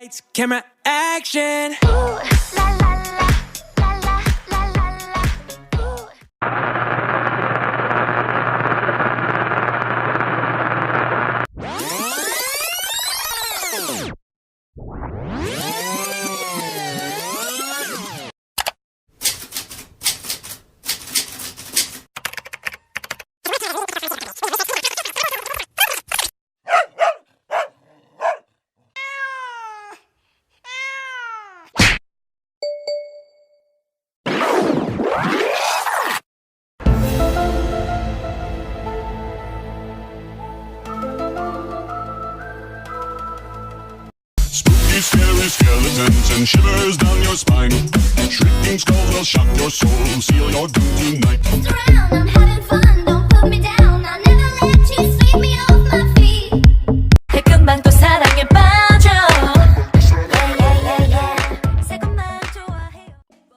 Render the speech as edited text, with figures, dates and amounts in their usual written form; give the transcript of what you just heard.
Lights, camera, action. Spooky, scary skeletons and shivers down your spine. Shrieking skulls will shock your soul, seal your doom tonight. Surround, I'm having